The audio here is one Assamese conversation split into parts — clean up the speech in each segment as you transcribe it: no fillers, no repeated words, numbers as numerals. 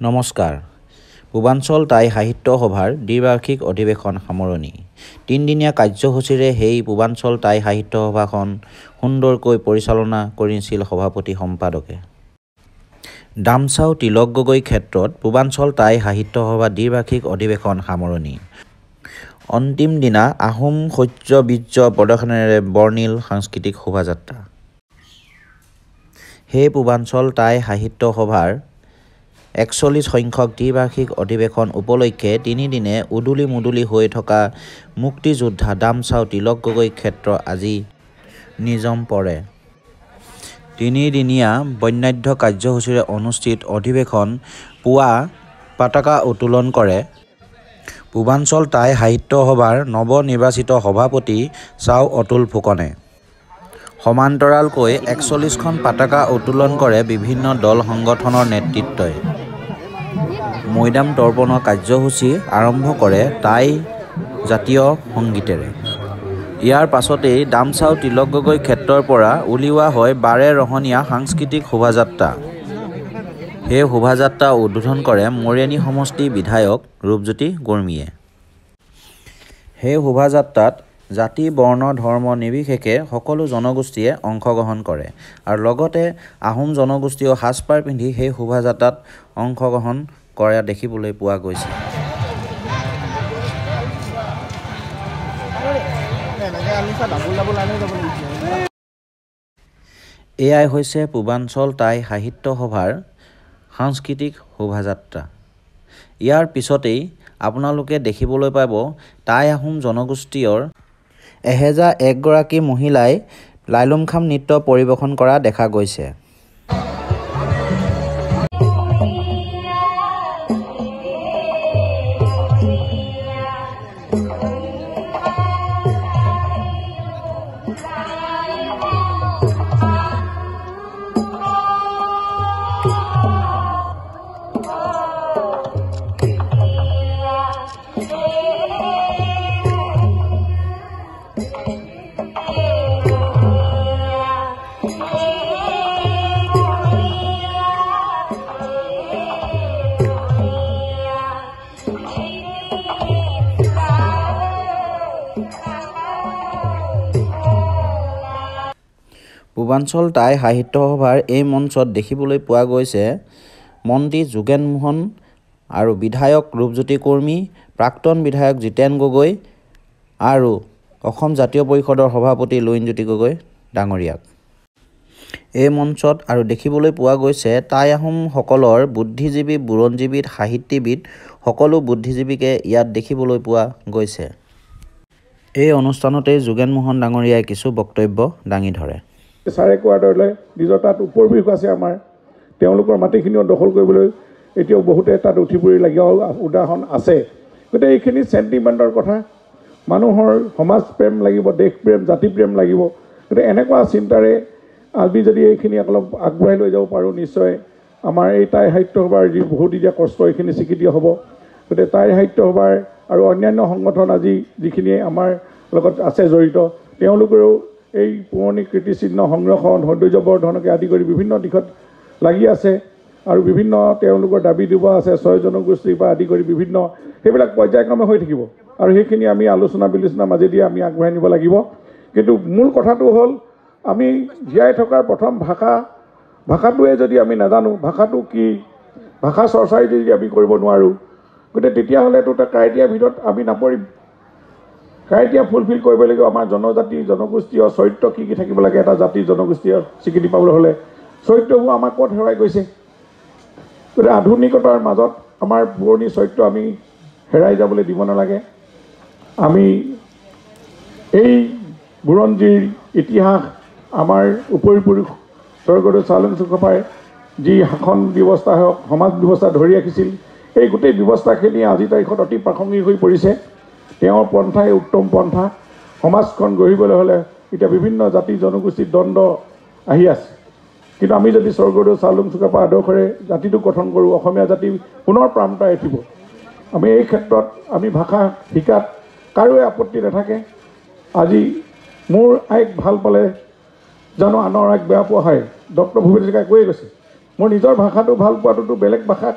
নমস্কাৰ। পূৰ্বাঞ্চল টাই সাহিত্য সভাৰ দ্বিবাৰ্ষিক অধিৱেশন সামৰণি। 3দিনীয়া কাৰ্যসূচীৰে সেই পূৰ্বাঞ্চল টাই সাহিত্য সভাখন সুন্দৰকৈ পৰিচালনা কৰিছিল সভাপতি সম্পাদকে। ডামচাও তিলক গগৈ ক্ষেত্ৰত পূৰ্বাঞ্চল টাই সাহিত্য সভা দ্বিবাৰ্ষিক অধিৱেশন সামৰণি। অন্তিম দিনা আহোম শৌৰ্য বীৰ্য প্ৰদৰ্শনেৰে বৰ্ণিল সাংস্কৃতিক শোভাযাত্ৰা। সেই পূৰ্বাঞ্চল টাই সাহিত্য সভাৰ 41 সংখ্যক দ্বিবাৰ্ষিক অধিৱেশন উপলক্ষে 3 দিনে উদুলি মুদুলি হৈ থকা মুক্তিযোদ্ধা ডামচাও তিলক গগৈ ক্ষেত্ৰ আজি নিজম পৰে। 3দিনীয়া বৰ্ণাঢ্য কাৰ্যসূচীৰে অনুষ্ঠিত অধিৱেশন পুৱা পতাকা উত্তোলন কৰে পূৰ্বাঞ্চল টাই সাহিত্য সভাৰ নৱ-নিৰ্বাচিত সভাপতি চাও অতুল ফুকনে। সমান্তৰালকৈ 41খন পতাকা উত্তোলন কৰে বিভিন্ন দল সংগঠনৰ নেতৃত্বই। মৈদাম তৰ্পণৰ কাৰ্যসূচী আৰম্ভ কৰে টাই জাতীয় সংগীতেৰে। ইয়াৰ পাছতেই ডামচাও তিলক গগৈ ক্ষেত্ৰৰ পৰা উলিওৱা হয় বাৰে ৰহণীয়া সাংস্কৃতিক শোভাযাত্ৰা। সেই শোভাযাত্ৰা উদ্বোধন কৰে মৰিয়নি সমষ্টিৰ বিধায়ক ৰূপজ্যোতি কুৰ্মীয়ে। সেই শোভাযাত্ৰাত জাতি বৰ্ণ ধৰ্ম নিৰ্বিশেষে সকলো জনগোষ্ঠীয়ে অংশগ্ৰহণ কৰে আৰু লগতে আহোম জনগোষ্ঠীয় সাজপাৰ পিন্ধি সেই শোভাযাত্ৰাত অংশগ্ৰহণ কৰা দেখিবলৈ পোৱা গৈছে। এয়াই হৈছে পূৰ্বাঞ্চল টাই সাহিত্য সভাৰ সাংস্কৃতিক শোভাযাত্ৰা। ইয়াৰ পিছতেই আপোনালোকে দেখিবলৈ পাব টাই আহোম জনগোষ্ঠীয় 1001 গৰাকী মহিলাই লাইলুমখাম নৃত্য পৰিৱেশন কৰা দেখা গৈছে। পূৰ্বাঞ্চল টাই সাহিত্য সভাৰ এই মঞ্চত দেখিবলৈ পোৱা গৈছে মন্ত্ৰী যোগেন মোহন আৰু বিধায়ক ৰূপজ্যোতি কুৰ্মী, প্ৰাক্তন বিধায়ক জিতেন গগৈ আৰু অসম জাতীয় পৰিষদৰ সভাপতি লুইনজ্যোতি গগৈ ডাঙৰীয়াক। এই মঞ্চত আৰু দেখিবলৈ পোৱা গৈছে টাই আহোমসকলৰ বুদ্ধিজীৱী, বুৰঞ্জীবিদ, সাহিত্যবিদ সকলো বুদ্ধিজীৱীকে ইয়াত দেখিবলৈ পোৱা গৈছে। এই অনুষ্ঠানতেই যোগেন মোহন ডাঙৰীয়াই কিছু বক্তব্য দাঙি ধৰে। চাৰে কোৱাৰ দৰে নিজৰ তাত উপৰবিষ আছে আমাৰ, তেওঁলোকৰ মাটিখিনিও দখল কৰিবলৈ এতিয়াও বহুতে তাত উঠি পৰি লগা উদাহৰণ আছে। গতিকে এইখিনি চেণ্টিমেণ্টৰ কথা, মানুহৰ সমাজ প্ৰেম লাগিব, দেশ প্ৰেম, জাতি প্ৰেম লাগিব। গতিকে এনেকুৱা চিন্তাৰে আমি যদি এইখিনি অলপ আগবঢ়াই লৈ যাব পাৰোঁ, নিশ্চয় আমাৰ এই টাই সাহিত্য সভাৰ যি বহুদিনীয়া কষ্ট এইখিনি স্বীকৃতি হ'ব। গতিকে টাই সাহিত্য সভাৰ আৰু অন্যান্য সংগঠন আজি যিখিনি আমাৰ লগত আছে জড়িত, তেওঁলোকেও এই পুৰণি কীৰ্তিচিহ্ন সংৰক্ষণ, সৌন্দৰ্যবৰ্ধনকে আদি কৰি বিভিন্ন দিশত লাগি আছে আৰু বিভিন্ন তেওঁলোকৰ দাবী দিব আছে, 6 জনগোষ্ঠীৰ পৰা আদি কৰি বিভিন্ন সেইবিলাক পৰ্যায়ক্ৰমে হৈ থাকিব আৰু সেইখিনি আমি আলোচনা বিলোচনাৰ মাজেদি আমি আগবঢ়াই নিব লাগিব। কিন্তু মূল কথাটো হ'ল আমি জীয়াই থকাৰ প্ৰথম ভাষাটোৱে যদি আমি নাজানো, ভাষাটো কি, ভাষা চৰ্চাই যদি আমি কৰিব নোৱাৰোঁ, গতিকে তেতিয়াহ'লেতো তাৰ ক্ৰাইটেৰিয়াৰ ভিতৰত আমি নপৰিম। ক্ৰাইটেৰিয়া ফুলফিল কৰিব লাগিব। আমাৰ জনজাতি জনগোষ্ঠীয় চৰিত্ৰ কি কি থাকিব লাগে, এটা জাতি জনগোষ্ঠীয় স্বীকৃতি পাবলৈ হ'লে চৰিত্ৰবোৰ আমাৰ ক'ত হেৰাই গৈছে। গতিকে আধুনিকতাৰ মাজত আমাৰ পুৰণি চৰিত্ৰ আমি হেৰাই যাবলৈ দিব নালাগে। আমি এই বুৰঞ্জীৰ ইতিহাস আমাৰ উপৰিপুৰুষ স্বৰ্গদেউ চাওলুং চুকাফাই যি শাসন ব্যৱস্থা হওক, সমাজ ব্যৱস্থা ধৰি ৰাখিছিল, এই গোটেই ব্যৱস্থাখিনি আজিৰ তাৰিখত অতি প্ৰাসংগিক হৈ পৰিছে। তেওঁৰ পন্থাই উত্তম পন্থা। সমাজখন গঢ়িবলৈ হ'লে এতিয়া বিভিন্ন জাতি জনগোষ্ঠীৰ দ্বন্দ্ব আহি আছে, কিন্তু আমি যদি স্বৰ্গদেউ চাওলুং চুকাফাৰ আদৰ্শৰে জাতিটো গঠন কৰোঁ, অসমীয়া জাতি পুনৰ প্ৰাণপাই উঠিব। আমি এই ক্ষেত্ৰত আমি ভাষা শিকাত কাৰোৱে আপত্তি নাথাকে। আজি মোৰ আইক ভাল পালে জানো আনৰ আইক বেয়া পোৱা হয়, ডক্টৰ ভূপেন হাজৰিকাই কৈয়ে গৈছে। মোৰ নিজৰ ভাষাটো ভাল পোৱাটোতো বেলেগ ভাষাক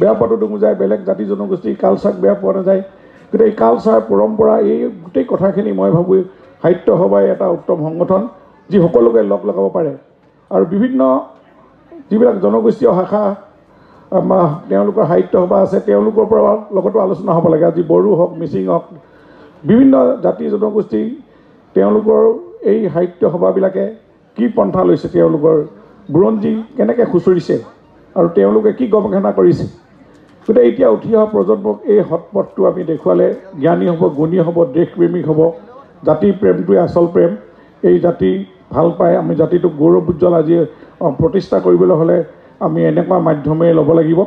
বেয়া পোৱাটো নুবুজায়, বেলেগ জাতি জনগোষ্ঠীৰ কালচাৰক বেয়া পোৱা নাযায়। গতিকে এই কালচাৰ পৰম্পৰা এই গোটেই কথাখিনি মই ভাবোঁ সাহিত্য সভাই এটা উত্তম সংগঠন যি সকলোকে লগ লগাব পাৰে। আৰু বিভিন্ন যিবিলাক জনগোষ্ঠীয় শাখা তেওঁলোকৰ সাহিত্য সভা আছে তেওঁলোকৰ পৰা লগতো আলোচনা হ'ব লাগে। আজি বড়ো হওক, মিচিং হওক, বিভিন্ন জাতি জনগোষ্ঠী তেওঁলোকৰ এই সাহিত্য সভাবিলাকে কি পন্থা লৈছে, তেওঁলোকৰ বুৰঞ্জী কেনেকৈ খুচৰিছে আৰু তেওঁলোকে কি গৱেষণা কৰিছে। গতিকে এতিয়া উঠি অহা প্ৰজন্মক এই সৎপথটো আমি দেখুৱালে জ্ঞানী হ'ব, গুণী হ'ব, দেশপ্ৰেমিক হ'ব। জাতি প্ৰেমটোৱে আচল প্ৰেম। এই জাতি ভাল পায়, আমি জাতিটোক গৌৰৱ উজ্জ্বল আজি প্ৰতিষ্ঠা কৰিবলৈ হ'লে আমি এনেকুৱা মাধ্যমেৰে ল'ব লাগিব।